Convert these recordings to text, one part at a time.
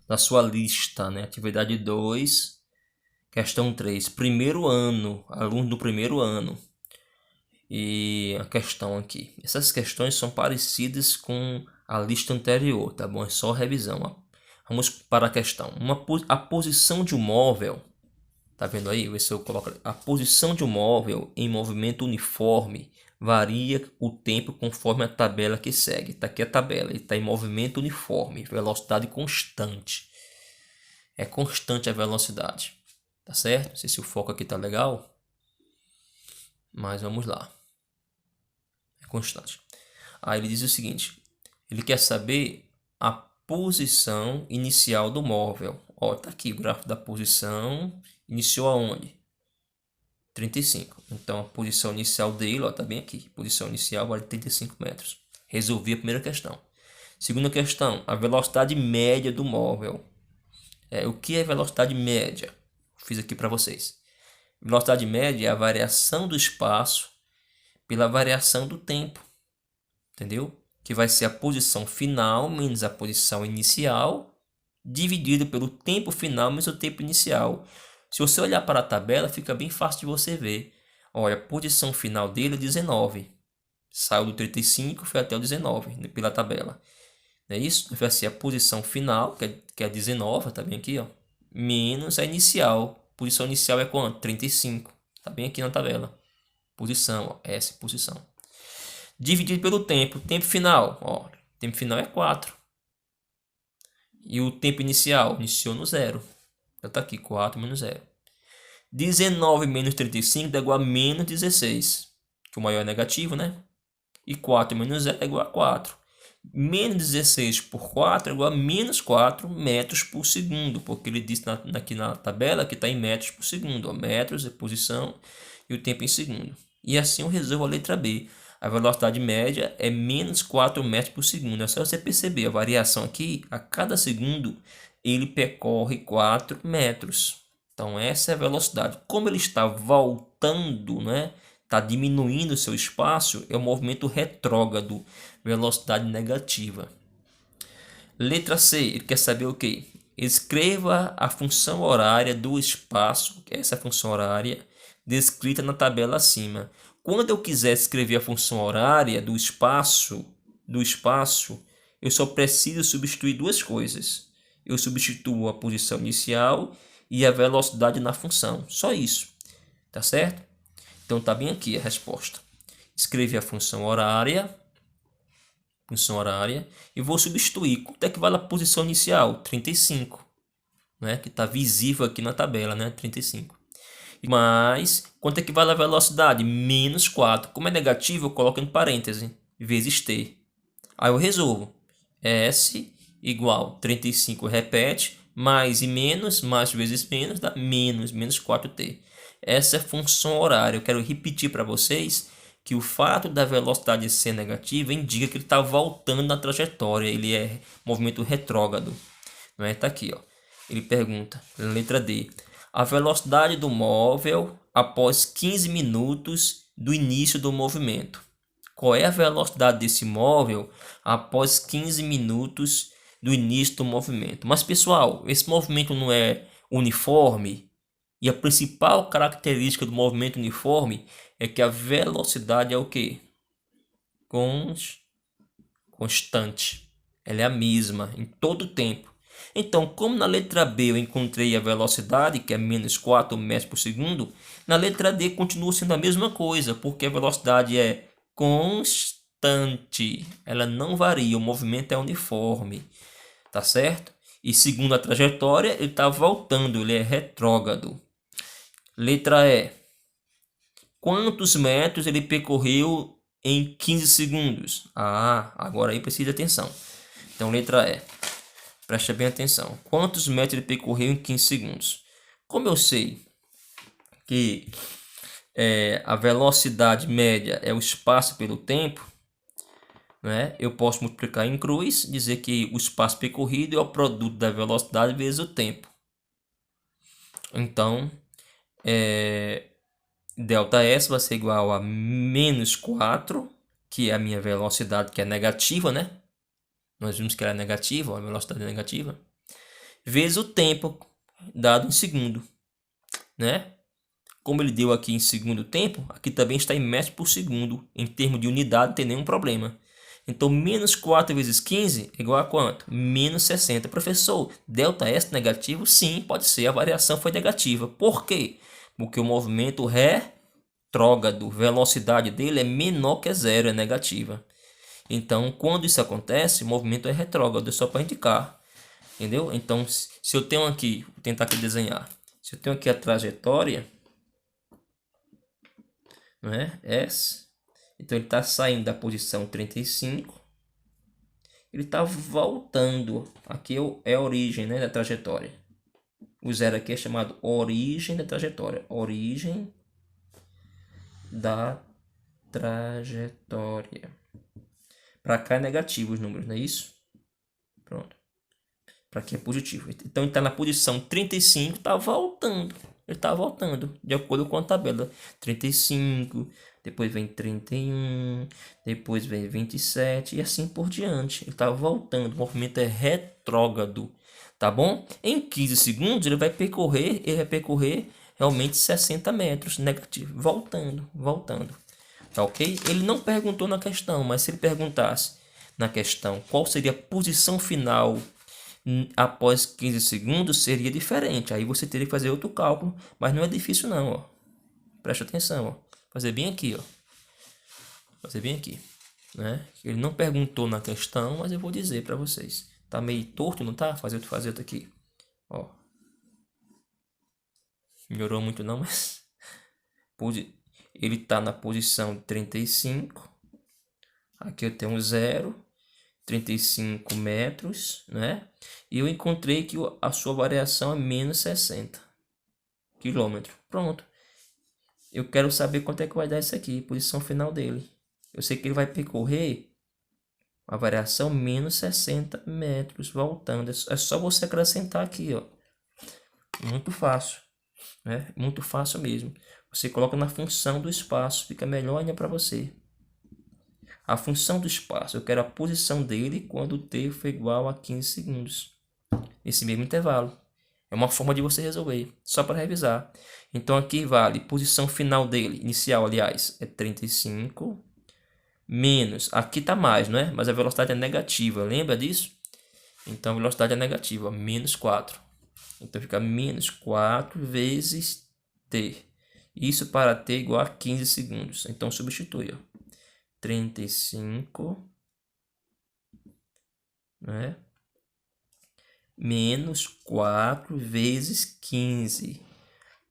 na sua lista, né? Atividade 2, questão 3. Primeiro ano, aluno do primeiro ano. E a questão aqui. Essas questões são parecidas com a lista anterior, tá bom? É só revisão. Ó. Vamos para a questão. A posição de um móvel, tá vendo aí? Vê se eu coloco. A posição de um móvel em movimento uniforme varia o tempo conforme a tabela que segue. Tá aqui a tabela. Ele está em movimento uniforme, velocidade constante. É constante a velocidade, tá certo? Não sei se o foco aqui tá legal, mas vamos lá. É constante. Aí ele diz o seguinte: ele quer saber a posição inicial do móvel. Ó, tá aqui o gráfico da posição. Iniciou aonde? 35. Então a posição inicial dele, ó, tá bem aqui. Posição inicial vale 35 metros. Resolvi a primeira questão. Segunda questão, a velocidade média do móvel. O que é velocidade média? Fiz aqui para vocês. Velocidade média é a variação do espaço pela variação do tempo. Entendeu? Que vai ser a posição final menos a posição inicial, dividido pelo tempo final menos o tempo inicial. Se você olhar para a tabela, fica bem fácil de você ver. Olha, a posição final dele é 19. Saiu do 35 e foi até o 19 pela tabela. Não é isso? Vai ser a posição final, que é 19, tá bem aqui, ó, menos a inicial. Posição inicial é quanto? 35. Tá bem aqui na tabela. Posição, ó, essa posição. Dividido pelo tempo. Tempo final, ó, tempo final é 4. E o tempo inicial? Iniciou no 0. Já tá aqui, 4 menos 0. 19 menos 35 dá igual a menos 16. Que o maior é negativo, né? E 4 menos 0 é igual a 4. Menos 16 por 4 é igual a menos 4 metros por segundo. Porque ele disse aqui na tabela que está em metros por segundo. Ó, metros é posição e o tempo em segundo. E assim eu resolvo a letra B. A velocidade média é menos 4 metros por segundo. É só você perceber a variação aqui. A cada segundo ele percorre 4 metros. Então essa é a velocidade. Como ele está voltando, né? Está diminuindo o seu espaço, é o movimento retrógrado, velocidade negativa. Letra C, ele quer saber o quê? Escreva a função horária do espaço, essa é a função horária, descrita na tabela acima. Quando eu quiser escrever a função horária do espaço, eu só preciso substituir duas coisas. Eu substituo a posição inicial e a velocidade na função. Só isso. Tá certo? Então tá bem aqui a resposta. Escrevi a função horária e vou substituir. Quanto é que vale a posição inicial? 35, né? Que está visível aqui na tabela, né? 35. Mas quanto é que vale a velocidade? Menos 4. Como é negativo, eu coloco em parêntese, vezes t. Aí eu resolvo. S igual 35 repete, mais e menos, mais vezes menos, dá menos 4t. Essa é a função horária. Eu quero repetir para vocês que o fato da velocidade ser negativa indica que ele está voltando na trajetória. Ele é movimento retrógrado. Não é? Tá aqui, ó. Ele pergunta, letra D. A velocidade do móvel após 15 minutos do início do movimento. Qual é a velocidade desse móvel após 15 minutos do início do movimento? Mas, pessoal, esse movimento não é uniforme? E a principal característica do movimento uniforme é que a velocidade é o quê? Constante. Ela é a mesma em todo o tempo. Então, como na letra B eu encontrei a velocidade, que é menos 4 metros por segundo, na letra D continua sendo a mesma coisa, porque a velocidade é constante. Ela não varia, o movimento é uniforme. Tá certo? E segundo a trajetória, ele está voltando, ele é retrógrado. Letra E. Quantos metros ele percorreu em 15 segundos? Ah, agora aí precisa de atenção. Então, letra E. Presta bem atenção. Quantos metros ele percorreu em 15 segundos? Como eu sei que a velocidade média é o espaço pelo tempo, né? Eu posso multiplicar em cruz, dizer que o espaço percorrido é o produto da velocidade vezes o tempo. Então, delta S vai ser igual a menos 4, que é a minha velocidade, que é negativa, né? Nós vimos que ela é negativa, a velocidade é negativa. vezes o tempo dado em segundo, né? Como ele deu aqui em segundo tempo, aqui também está em metros por segundo. Em termos de unidade, não tem nenhum problema. Então, menos 4 vezes 15 é igual a quanto? Menos 60. Professor, ΔS negativo? Sim, pode ser. A variação foi negativa. Por quê? Porque o movimento retrógrado, velocidade dele é menor que zero, é negativa. Então, quando isso acontece, o movimento é retrógrado, é só para indicar. Entendeu? Então, se eu tenho aqui, vou tentar aqui desenhar. Se eu tenho aqui a trajetória, não é? S. Então, ele está saindo da posição 35. Ele está voltando. Aqui é a origem, né, da trajetória. O zero aqui é chamado origem da trajetória. Origem da trajetória. Para cá é negativo os números, não é isso? Pronto. Para aqui é positivo. Então ele está na posição 35, está voltando. Ele está voltando, de acordo com a tabela. 35, depois vem 31, depois vem 27 e assim por diante. Ele está voltando, o movimento é retrógrado, tá bom? Em 15 segundos ele vai percorrer realmente 60 metros, negativo, voltando. Tá ok? Ele não perguntou na questão, mas se ele perguntasse na questão qual seria a posição final após 15 segundos, seria diferente. Aí você teria que fazer outro cálculo, mas não é difícil não, ó. Presta atenção, ó. Fazer bem aqui, ó. Fazer bem aqui, né? Ele não perguntou na questão, mas eu vou dizer para vocês. Tá meio torto, não tá? Fazer outro aqui, ó. Melhorou muito não, mas ele tá na posição 35. Aqui eu tenho 0, 35 metros, né? E eu encontrei que a sua variação é menos 60 quilômetros. Pronto. Eu quero saber quanto é que vai dar isso aqui, posição final dele. Eu sei que ele vai percorrer a variação menos 60 metros, voltando. É só você acrescentar aqui, ó. Muito fácil, né? Muito fácil mesmo. Você coloca na função do espaço, fica melhor ainda para você. A função do espaço, eu quero a posição dele quando o t for igual a 15 segundos. Nesse mesmo intervalo. É uma forma de você resolver, só para revisar. Então aqui vale, posição final dele, inicial aliás, é 35, menos, aqui está mais, não é? Mas a velocidade é negativa, lembra disso? Então a velocidade é negativa, menos 4. Então fica menos 4 vezes t. Isso para t igual a 15 segundos. Então substitui, ó. 35, né? Menos 4 vezes 15.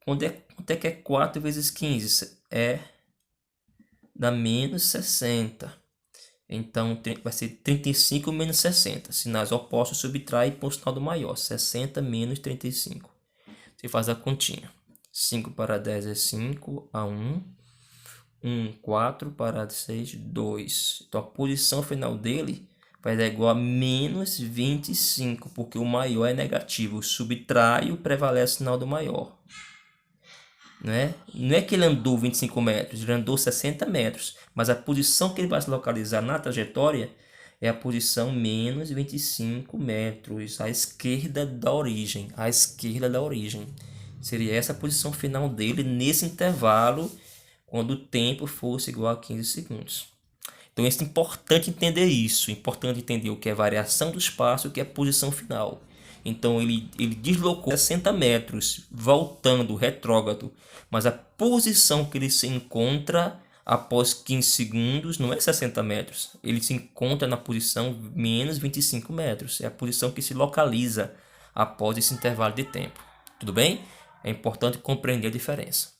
Quanto é que é 4 vezes 15? Dá menos 60. Então, vai ser 35 menos 60. Sinais opostos subtrai e põe o sinal do maior. 60 menos 35. Você faz a continha. 5 para 10 é 5, a 1. 1, 4 para 6, 2. Então, a posição final dele vai dar igual a menos 25, porque o maior é negativo. Subtrai e prevalece o sinal do maior. Né? Não é que ele andou 25 metros, ele andou 60 metros. Mas a posição que ele vai se localizar na trajetória é a posição menos 25 metros, à esquerda da origem. À esquerda da origem. Seria essa a posição final dele nesse intervalo, quando o tempo fosse igual a 15 segundos. Então é importante entender isso, importante entender o que é variação do espaço e o que é posição final. Então ele deslocou 60 metros, voltando retrógrado, mas a posição que ele se encontra após 15 segundos não é 60 metros, ele se encontra na posição menos 25 metros, é a posição que se localiza após esse intervalo de tempo. Tudo bem? É importante compreender a diferença.